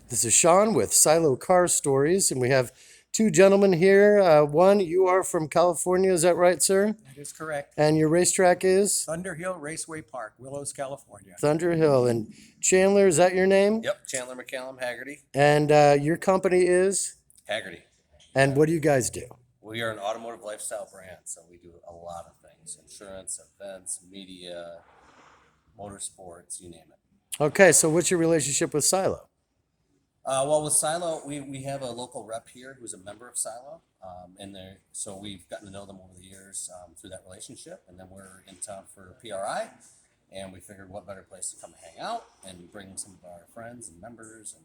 This is Sean with Silo Car Stories, and we have two gentlemen here. One, you are from California, is that right, sir? That is correct. And your racetrack is ThunderHill Raceway Park, Willows, California. ThunderHill. And Chandler, is that your name? Yep, Chandler, McCallum, Hagerty. And your company is? Hagerty. And what do you guys do? We are an automotive lifestyle brand, so we do a lot of things: insurance, events, media, motorsports, you name it. Okay, so what's your relationship with Silo? Well, with Silo, we have a local rep here who's a member of Silo, so we've gotten to know them over the years through that relationship, and then we're in town for PRI, and we figured what better place to come hang out and bring some of our friends and members and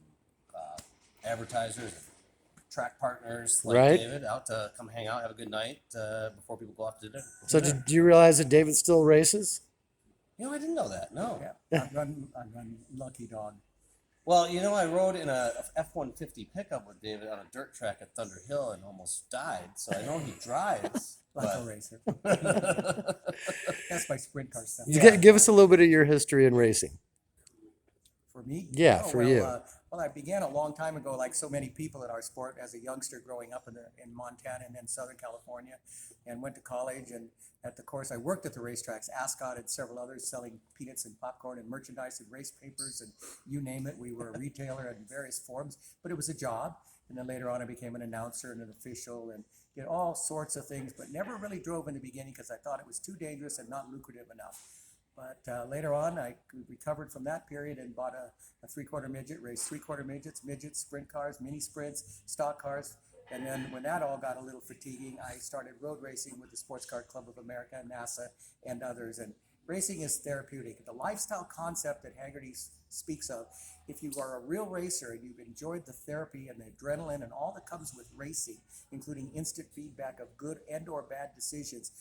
advertisers and track partners like Right. David out to come hang out, have a good night before people go off to dinner. So do you realize that David still races? You know, I didn't know that. No. Yeah, I run Lucky Dog. Well, you know, I rode in a F-150 pickup with David on a dirt track at ThunderHill and almost died. So I know he drives. Like a but racer. That's my sprint car stuff. Give us a little bit of your history in racing. For me? Yeah, for you. Well, I began a long time ago, like so many people in our sport, as a youngster growing up in Montana and then Southern California, and went to college. And at the course, I worked at the racetracks, Ascot and several others, selling peanuts and popcorn and merchandise and race papers and you name it. We were a retailer in various forms, but it was a job. And then later on, I became an announcer and an official and did all sorts of things, but never really drove in the beginning because I thought it was too dangerous and not lucrative enough. But later on, I recovered from that period and bought a three-quarter midget, raced three-quarter midgets, sprint cars, mini sprints, stock cars. And then when that all got a little fatiguing, I started road racing with the Sports Car Club of America, NASA, and others. And racing is therapeutic. The lifestyle concept that Hagerty speaks of, if you are a real racer and you've enjoyed the therapy and the adrenaline and all that comes with racing, including instant feedback of good and or bad decisions,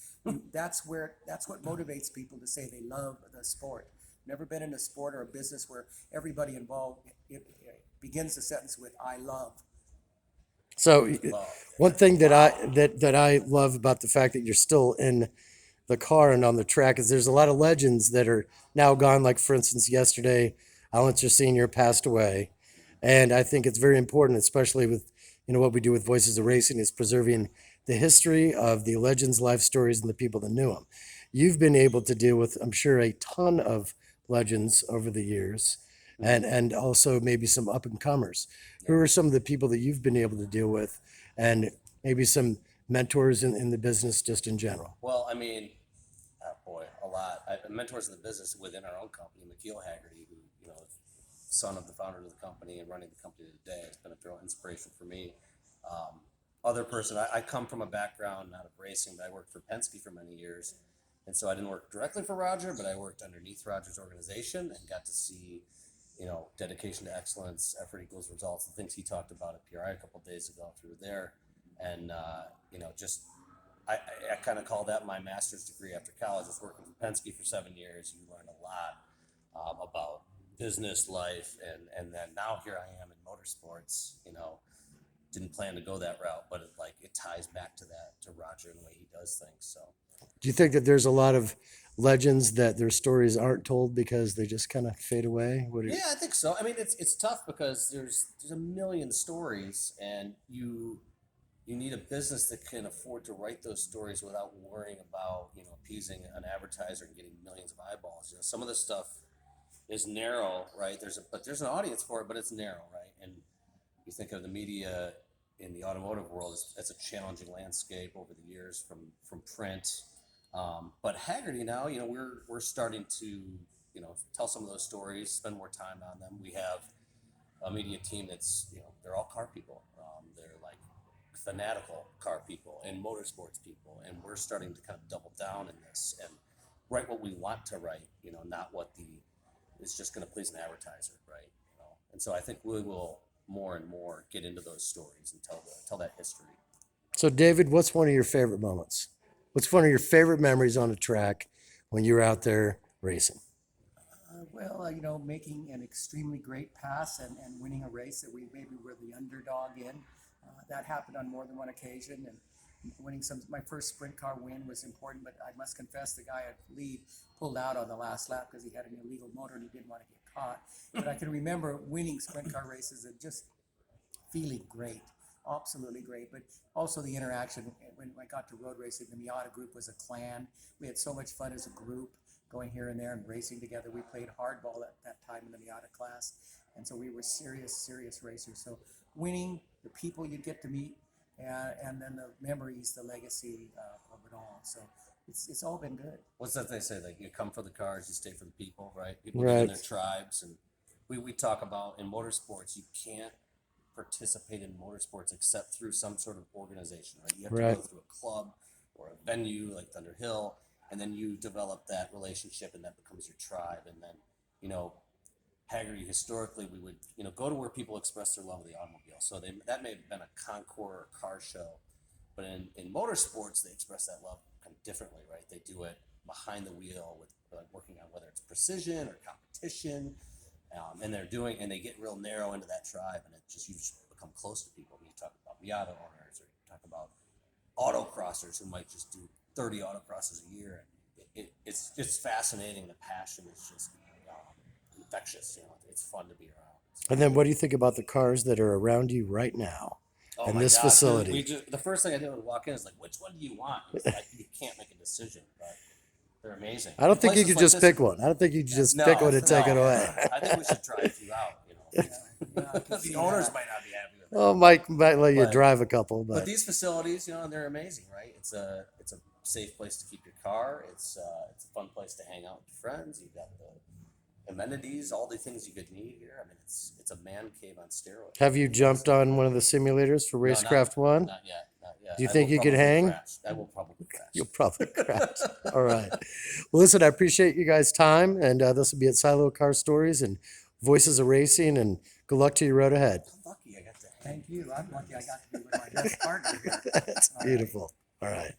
that's what motivates people to say they love the sport. Never been in a sport or a business where everybody involved it begins the sentence with "I love." So one thing that I love about the fact that you're still in the car and on the track is there's a lot of legends that are now gone. Like, for instance, yesterday, Alancer Sr. passed away. And I think it's very important, especially with, what we do with Voices of Racing, is preserving the history of the legends, life stories, and the people that knew them. You've been able to deal with, I'm sure, a ton of legends over the years, and also maybe some up and comers. Who are some of the people that you've been able to deal with, and maybe some mentors in the business just in general? Well, I mean, a lot. Mentors in the business within our own company, McCallum Hagerty, who, son of the founder of the company and running the company today, has been a real inspiration for me. Other person, I come from a background not of racing, but I worked for Penske for many years. And so I didn't work directly for Roger, but I worked underneath Roger's organization and got to see, dedication to excellence, effort equals results, the things he talked about at PRI a couple of days ago through there. And, I kind of call that my master's degree after college. I was working for Penske for 7 years. You learn a lot about business life. And then now here I am in motorsports, didn't plan to go that route, but it ties back to Roger and the way he does things. So Do you think that there's a lot of legends that their stories aren't told because they just kind of fade away? Yeah, I think so. I mean, it's tough because there's a million stories, and you need a business that can afford to write those stories without worrying about appeasing an advertiser and getting millions of eyeballs. Some of this stuff is narrow, right? But there's an audience for it, but it's narrow, right? And you think of the media in the automotive world as a challenging landscape over the years from print. But Hagerty now, we're starting to, tell some of those stories, spend more time on them. We have a media team that's, they're all car people. They're like fanatical car people and motorsports people. And we're starting to kind of double down in this and write what we want to write, not what is just going to please an advertiser, right? And so I think we will more and more get into those stories and tell that history. So, David, what's one of your favorite moments? What's one of your favorite memories on a track when you're out there racing? Making an extremely great pass and winning a race that we maybe were the underdog in. That happened on more than one occasion. And winning my first sprint car win was important, but I must confess the guy at lead pulled out on the last lap because he had an illegal motor and he didn't want to get caught. But I can remember winning sprint car races and just feeling great, absolutely great. But also the interaction when I got to road racing, the Miata group was a clan. We had so much fun as a group going here and there and racing together. We played hardball at that time in the Miata class. And so we were serious racers. So winning, the people you get to meet, and then the memories, the legacy of it all. So it's all been good. What's that they say? Like, you come for the cars, you stay for the people, right? People get in their tribes, and we talk about in motorsports, you can't participate in motorsports except through some sort of organization, right? You have to go through a club or a venue like ThunderHill, and then you develop that relationship, and that becomes your tribe. And then, you know, Hagerty, historically, we would, you know, go to where people express their love of the automobile. So that may have been a concours or car show, but in motorsports, they express that love kind of differently, right? They do it behind the wheel with like working on whether it's precision or competition, and they get real narrow into that tribe, and you just become close to people. When you talk about Miata owners, or you talk about autocrossers who might just do 30 autocrosses a year, and it's just fascinating. The passion is just infectious. You know, it's fun to be around. And then what do you think about the cars that are around you right now in this gosh, facility? The first thing I did when I walk in is like, which one do you want? Like, you can't make a decision, but they're amazing. I don't think you could just pick one. I don't think you could just pick one and take it away. I think we should try a few out. You know, the owners might not be happy with it. Oh, Mike might let you drive a couple, But these facilities, you know, they're amazing, right? It's a safe place to keep your car. It's a fun place to hang out with friends. You've got the amenities, all the things you could need here. I mean, it's a man cave on steroids. Have you jumped on one of the simulators for Racecraft 1? Not yet. Do you think you could hang? I will probably crash. You'll probably crash. All right. Well, listen, I appreciate you guys' time, and this will be at Silo Car Stories and Voices of Racing, and good luck to your road ahead. I'm lucky I got to hang. Thank you. I'm lucky I got to be with my best partner here. That's beautiful. All right.